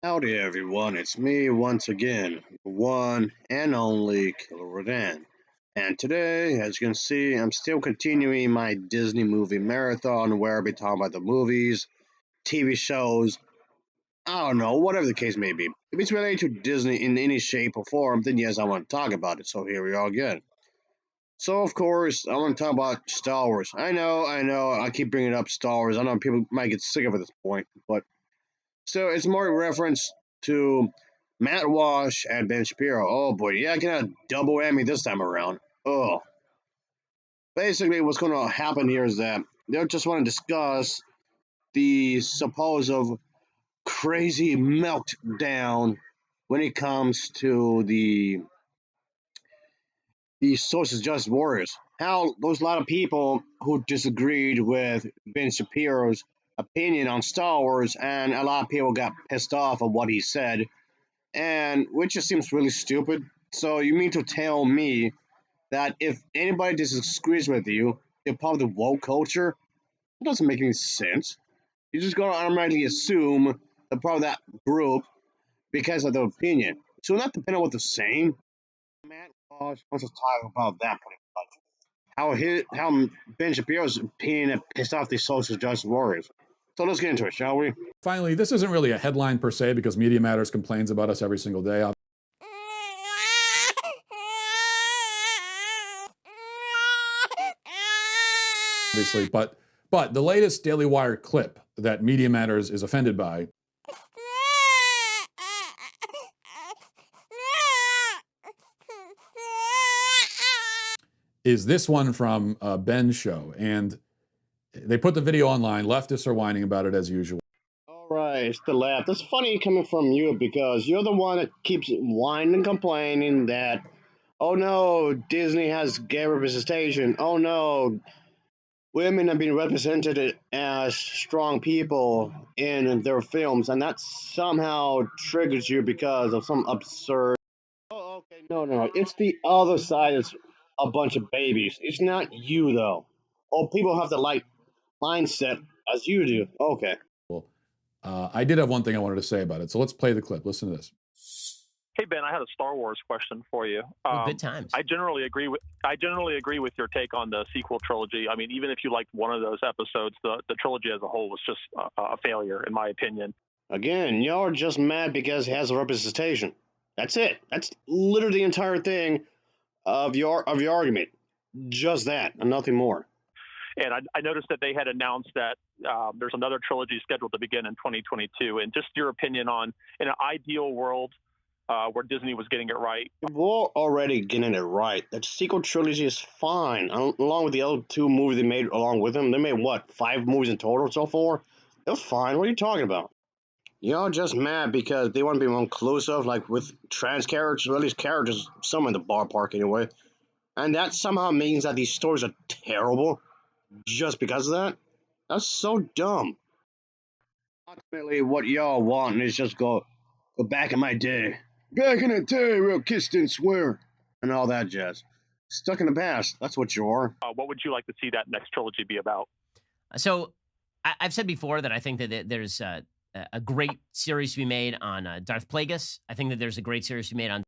Howdy everyone, it's me once again, the one and only Killer Rodan. And today, as you can see, I'm still continuing my Disney movie marathon where I'll be talking about the movies, TV shows, I don't know, whatever the case may be. If it's related to Disney in any shape or form, then yes, I want to talk about it. So here we are again. So of course, I want to talk about Star Wars. I know, I keep bringing up Star Wars. I know people might get sick of it at this point, but so it's more a reference to Matt Walsh and Ben Shapiro. Oh boy, yeah, I can have double whammy this time around. Oh, basically, what's going to happen here is that they just want to discuss the supposed crazy meltdown when it comes to the Social Justice Warriors. How there's a lot of people who disagreed with Ben Shapiro's opinion on Star Wars, and a lot of people got pissed off at what he said, and which just seems really stupid. So you mean to tell me that if anybody disagrees with you, they're part of the woke culture? It doesn't make any sense. You're just gonna automatically assume they're part of that group because of their opinion. So not depending on what they're saying. Matt Walsh wants to talk about that pretty much. How Ben Shapiro's opinion pissed off the social justice warriors. So let's get into it, shall we? Finally, this isn't really a headline per se because Media Matters complains about us every single day, obviously. But the latest Daily Wire clip that Media Matters is offended by is this one from Ben's show. And they put the video online. Leftists are whining about it as usual. All right, it's the left. It's funny coming from you because you're the one that keeps whining and complaining that, oh no, Disney has gay representation. Oh no, women have been represented as strong people in their films, and that somehow triggers you because of some absurd. Oh, okay, no, it's the other side. It's a bunch of babies. It's not you though. Oh, people have the like mindset as you do. Okay. I did have one thing I wanted to say about it. So let's play the clip. Listen to this. Hey Ben, I had a Star Wars question for you. Good times. I generally agree with your take on the sequel trilogy. I mean, even if you liked one of those episodes, the trilogy as a whole was just a failure, in my opinion. Again, y'all are just mad because it has a representation. That's it. That's literally the entire thing of your argument. Just that, and nothing more. And I noticed that they had announced that there's another trilogy scheduled to begin in 2022. And just your opinion on, in an ideal world where Disney was getting it right. We're already getting it right. That sequel trilogy is fine. Along with the other two movies they made along with them, they made what, 5 movies in total so far? They're fine. What are you talking about? Y'all just mad because they want to be more inclusive, like with trans characters, or at least characters, some in the ballpark anyway. And that somehow means that these stories are terrible just because of that? That's so dumb. Ultimately, what y'all want is just go back in my day. Back in the day, real kiss and swear. And all that jazz. Stuck in the past. That's what you are. What would you like to see that next trilogy be about? So I've said before that I think that there's a great series to be made on Darth Plagueis. I think that there's a great series to be made on.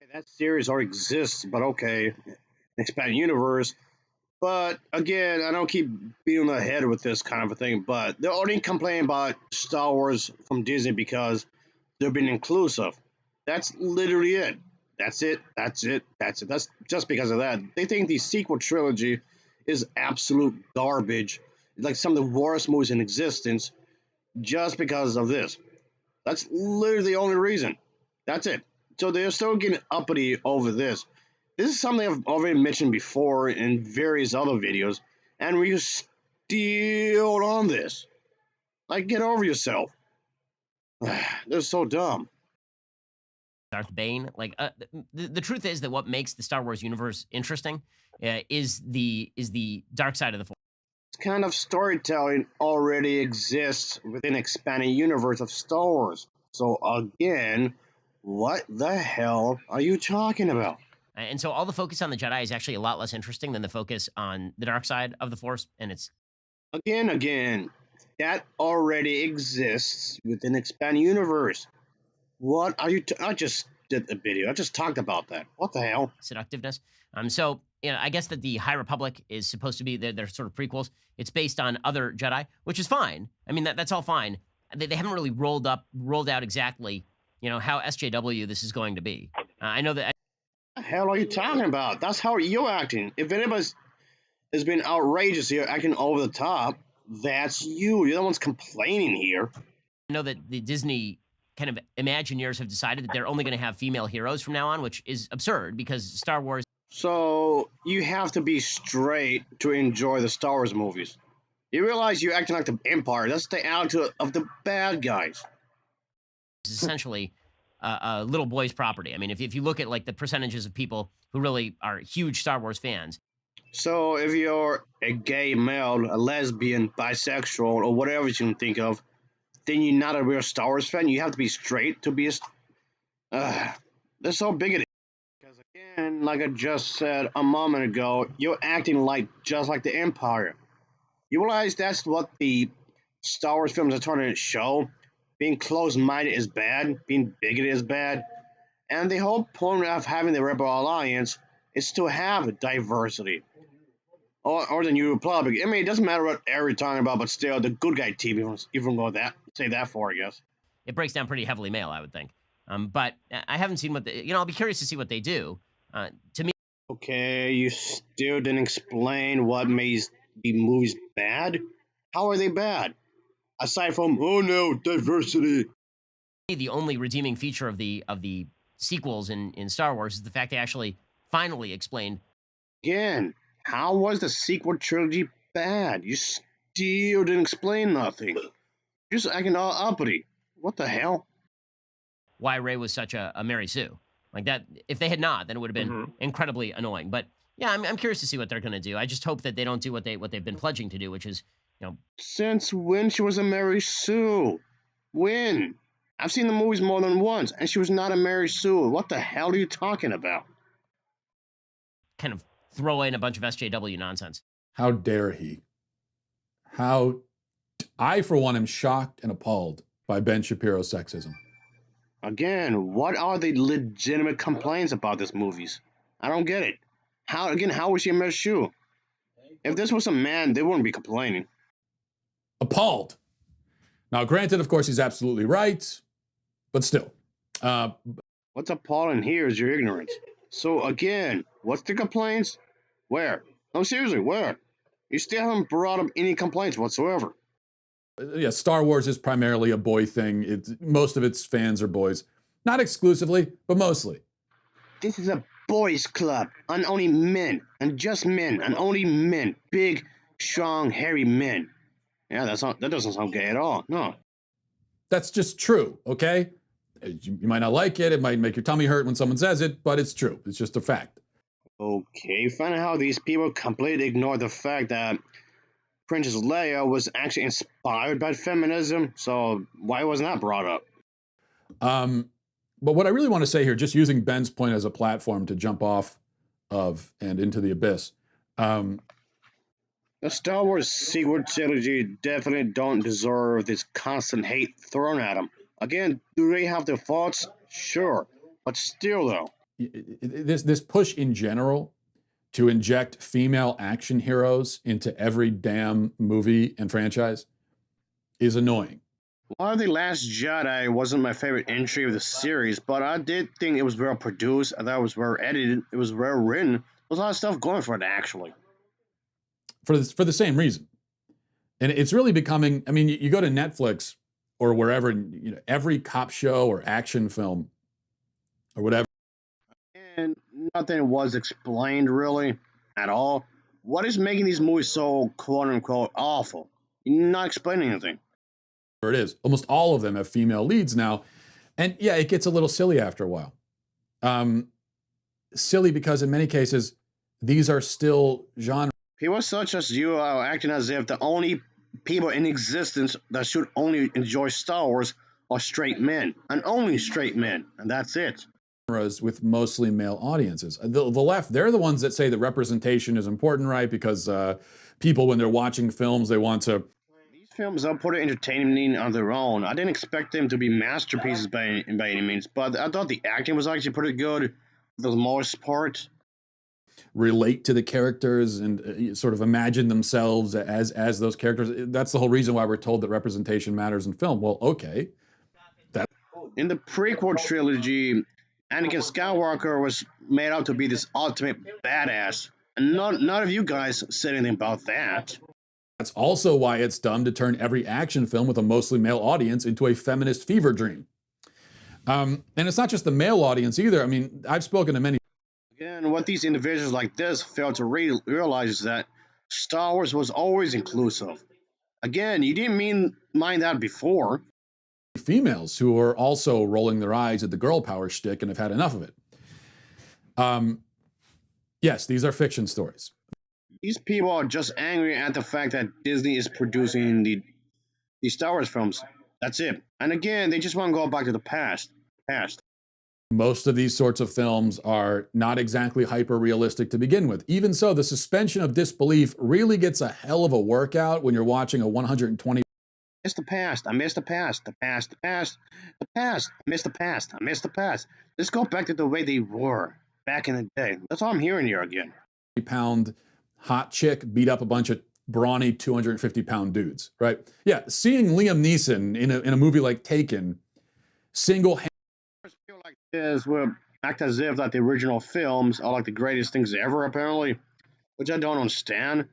Okay, that series already exists, but okay. Expanded universe. But again, I don't keep beating the head with this kind of a thing, but they're only complaining about Star Wars from Disney because they're being inclusive. That's literally it. That's it. That's just because of that. They think the sequel trilogy is absolute garbage. Like some of the worst movies in existence just because of this. That's literally the only reason. That's it. So they're still getting uppity over this. This is something I've already mentioned before in various other videos, and we're still on this. Like, get over yourself. They're so dumb. Darth Bane. Like the truth is that what makes the Star Wars universe interesting is the dark side of the Force. This kind of storytelling already exists within expanded universe of Star Wars. So again, what the hell are you talking about? And so all the focus on the Jedi is actually a lot less interesting than the focus on the dark side of the Force. And it's again, that already exists within expanded universe. What are you? I just did the video. I just talked about that. What the hell? Seductiveness. So I guess that the High Republic is supposed to be they're sort of prequels. It's based on other Jedi, which is fine. I mean that's all fine. They haven't really rolled out exactly how SJW this is going to be. I know that. What the hell are you talking about? That's how you're acting. If anybody's has been outrageous here, acting over the top, that's you. You're the one's complaining here. I know that the Disney kind of Imagineers have decided that they're only going to have female heroes from now on, which is absurd because Star Wars. So you have to be straight to enjoy the Star Wars movies. You realize you're acting like the Empire. That's the attitude of the bad guys. Is essentially a little boy's property. I mean, if you look at like the percentages of people who really are huge Star Wars fans. So if you're a gay male, a lesbian, bisexual, or whatever you can think of, then you're not a real Star Wars fan. You have to be straight to be they're so bigoted. Because again, like I just said a moment ago, you're acting just like the Empire. You realize that's what the Star Wars films are trying to show? Being closed-minded is bad, being bigoted is bad, and the whole point of having the Rebel Alliance is to have diversity. Or the New Republic. I mean, it doesn't matter what era you're talking about, but still, the good guy team, even go say that for, I guess. It breaks down pretty heavily male, I would think. But I haven't seen what I'll be curious to see what they do. To me. Okay, you still didn't explain what makes the movies bad? How are they bad? Aside from, oh no, diversity. The only redeeming feature of the sequels in Star Wars is the fact they actually finally explained. Again, how was the sequel trilogy bad? You still didn't explain nothing. Just acting all uppity. What the hell? Why Rey was such a Mary Sue. Like that, if they had not, then it would have been incredibly annoying. But yeah, I'm curious to see what they're going to do. I just hope that they don't do what they've been pledging to do, which is, Since when she was a Mary Sue? When? I've seen the movies more than once, and she was not a Mary Sue. What the hell are you talking about? Kind of throw in a bunch of SJW nonsense. How dare he? I, for one, am shocked and appalled by Ben Shapiro's sexism. Again, what are the legitimate complaints about these movies? I don't get it. How was she a Mary Sue? If this was a man, they wouldn't be complaining. Appalled. Now, granted, of course, he's absolutely right, but still. What's appalling here is your ignorance. So again, what's the complaints? Where? No, seriously, where? You still haven't brought up any complaints whatsoever. Yeah, Star Wars is primarily a boy thing. Most of its fans are boys. Not exclusively, but mostly. This is a boys' club, and only men, and just men, and only men. Big, strong, hairy men. Yeah, that doesn't sound gay at all, no. That's just true, okay? You might not like it, it might make your tummy hurt when someone says it, but it's true. It's just a fact. Okay, funny how these people completely ignore the fact that Princess Leia was actually inspired by feminism, so why wasn't that brought up? But what I really want to say here, just using Ben's point as a platform to jump off of and into the abyss. The Star Wars sequel trilogy definitely don't deserve this constant hate thrown at them. Again, do they have their faults? Sure, but still though. This push in general to inject female action heroes into every damn movie and franchise is annoying. While The Last Jedi wasn't my favorite entry of the series, but I did think it was well produced, I thought it was well edited, it was well written. There was a lot of stuff going for it, actually. For the same reason. And it's really becoming, I mean, you go to Netflix or wherever, every cop show or action film or whatever. And nothing was explained really at all. What is making these movies so quote-unquote awful? You're not explaining anything. It is. Almost all of them have female leads now. And yeah, it gets a little silly after a while. Silly because in many cases, these are still genre. People such as you are acting as if the only people in existence that should only enjoy Star Wars are straight men, and only straight men, and that's it. With mostly male audiences. The left, they're the ones that say that representation is important, right? Because people, when they're watching films, they want to Films are pretty entertaining on their own. I didn't expect them to be masterpieces by any means, but I thought the acting was actually pretty good for the most part. Relate to the characters and sort of imagine themselves as those characters. That's the whole reason why we're told that representation matters in film. Well, okay. In the prequel trilogy, Anakin Skywalker was made out to be this ultimate badass, and none of you guys said anything about that. That's also why it's dumb to turn every action film with a mostly male audience into a feminist fever dream. And it's not just the male audience either. I mean, I've spoken to many. Again, what these individuals like this fail to realize is that Star Wars was always inclusive. Again, you didn't mind that before. Females who are also rolling their eyes at the girl power shtick and have had enough of it. Yes, these are fiction stories. These people are just angry at the fact that Disney is producing the Star Wars films. That's it. And again, they just want to go back to the past. Most of these sorts of films are not exactly hyper realistic to begin with. Even so, the suspension of disbelief really gets a hell of a workout when you're watching a 120. I miss the past. I miss the past. The past. The past. The past. I miss the past. I miss the past. Let's go back to the way they were back in the day. That's all I'm hearing here again. Pound hot chick beat up a bunch of brawny 250-pound dudes, right? Yeah, seeing Liam Neeson in a movie like Taken, single-handedly. Feel like this will act as if that the original films are like the greatest things ever, apparently, which I don't understand.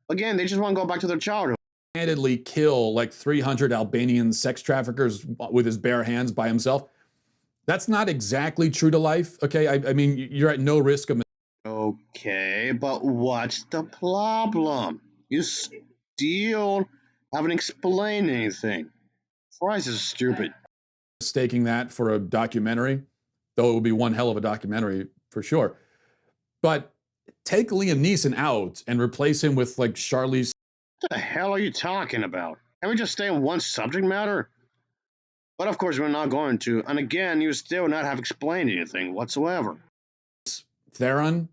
Again, they just want to go back to their childhood. Handedly kill like 300 Albanian sex traffickers with his bare hands by himself. That's not exactly true to life, okay? I mean, you're at no risk of. Okay, but what's the problem? You still haven't explained anything. Fries is stupid. Mistaking that for a documentary, though it would be one hell of a documentary for sure. But take Liam Neeson out and replace him with like Charlize. What the hell are you talking about? Can we just stay on one subject matter? But of course, we're not going to. And again, you still not have explained anything whatsoever. Theron,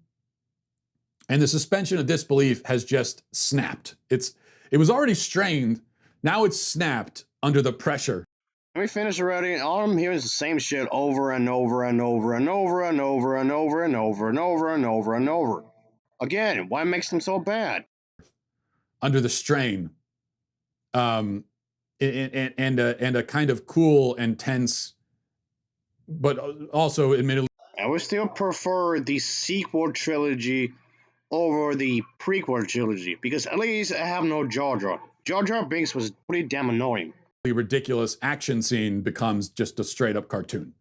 and the suspension of disbelief has just snapped. It was already strained. Now it's snapped under the pressure. Let me finish already. All I'm hearing is the same shit over and over and over and over and over and over and over and over and over and over. Again, why makes them so bad? Under the strain, and a kind of cool and tense, but also admittedly. I would still prefer the sequel trilogy over the prequel trilogy because at least I have no Jar Jar. Jar Jar Binks was pretty damn annoying. The ridiculous action scene becomes just a straight up cartoon.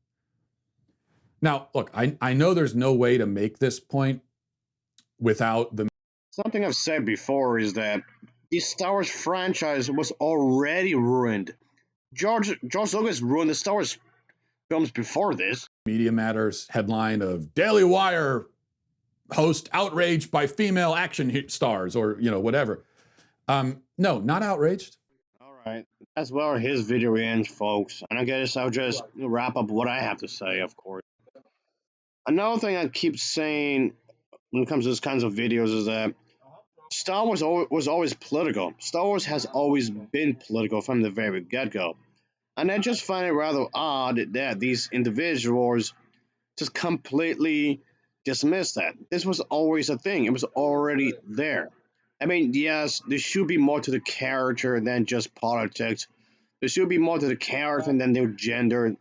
Now, look, I know there's no way to make this point without the. Something I've said before is that the Star Wars franchise was already ruined. George Lucas ruined the Star Wars films before this. Media Matters headline of Daily Wire host outraged by female action stars, or whatever. No, not outraged. All right, that's where his video ends, folks. And I guess I'll just wrap up what I have to say, of course. Another thing I keep saying when it comes to these kinds of videos is that Star Wars was always political. Star Wars has always been political from the very get-go. And I just find it rather odd that these individuals just completely dismiss that. This was always a thing. It was already there. I mean, yes, there should be more to the character than just politics. There should be more to the character than their gender.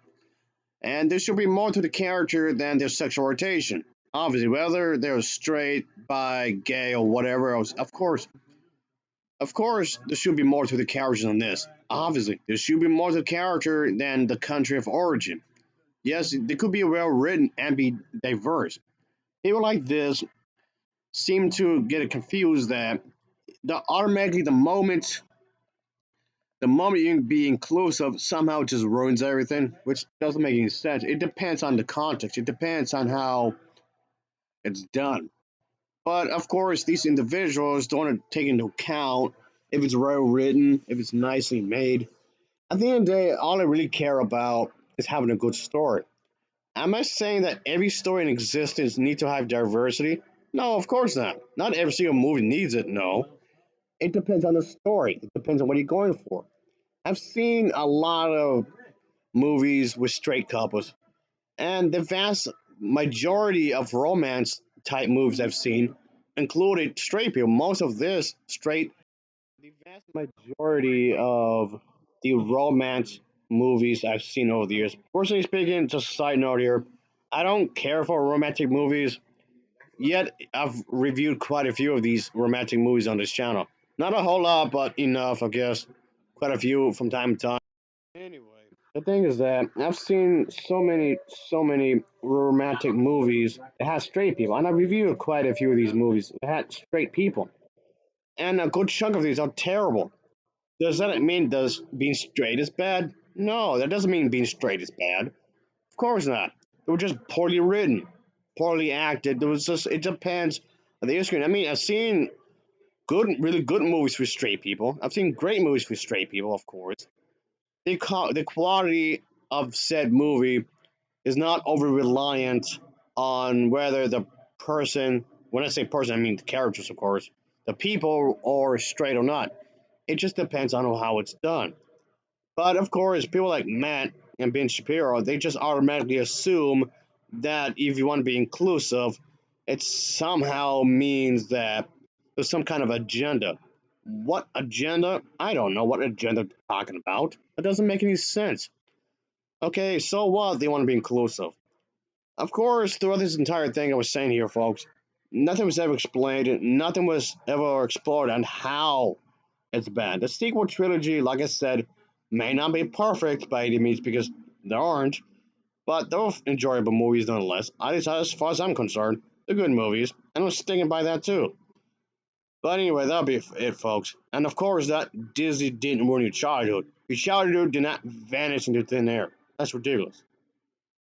And there should be more to the character than their sexual orientation. Obviously, whether they're straight, bi, gay, or whatever else, of course, there should be more to the character than this. Obviously, there should be more to the character than the country of origin. Yes, they could be well written and be diverse. People like this seem to get it confused that automatically the moment you be inclusive somehow just ruins everything, which doesn't make any sense. It depends on the context. It depends on how it's done. But of course, these individuals don't take into account if it's well written, if it's nicely made. At the end of the day, all I really care about is having a good story. Am I saying that every story in existence needs to have diversity? No, of course not. Not every single movie needs it, no. It depends on the story. It depends on what you're going for. I've seen a lot of movies with straight couples, and the vast majority of romance type movies I've seen included straight people. Most of this straight. The vast majority of the romance movies I've seen over the years. Personally speaking, just a side note here, I don't care for romantic movies. Yet I've reviewed quite a few of these romantic movies on this channel. Not a whole lot, but enough, I guess. Quite a few from time to time. Anyway, the thing is that I've seen so many romantic movies that had straight people, and I reviewed quite a few of these movies that had straight people, and a good chunk of these are terrible. Does that mean does being straight is bad? No, that doesn't mean being straight is bad. Of course not. They were just poorly written, poorly acted. There was just it depends on the issue. I mean, I've seen really good movies with straight people. I've seen great movies with straight people, of course. The quality of said movie is not over reliant on whether the person, when I say person, I mean the characters, of course, the people are straight or not. It just depends on how it's done. But of course, people like Matt and Ben Shapiro, they just automatically assume that if you want to be inclusive, it somehow means that there's some kind of agenda. What agenda? I don't know what agenda they're talking about. That doesn't make any sense. Okay, so what? They want to be inclusive. Of course, throughout this entire thing I was saying here, folks, nothing was ever explained, nothing was ever explored on how it's bad. The sequel trilogy, like I said, may not be perfect by any means because there aren't, but they're enjoyable movies nonetheless. At least as far as I'm concerned, they're good movies, and I'm sticking by that too. But anyway, that'll be it, folks. And of course, that Disney didn't ruin your childhood. Your childhood did not vanish into thin air. That's ridiculous.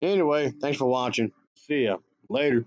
Anyway, thanks for watching. See ya. Later.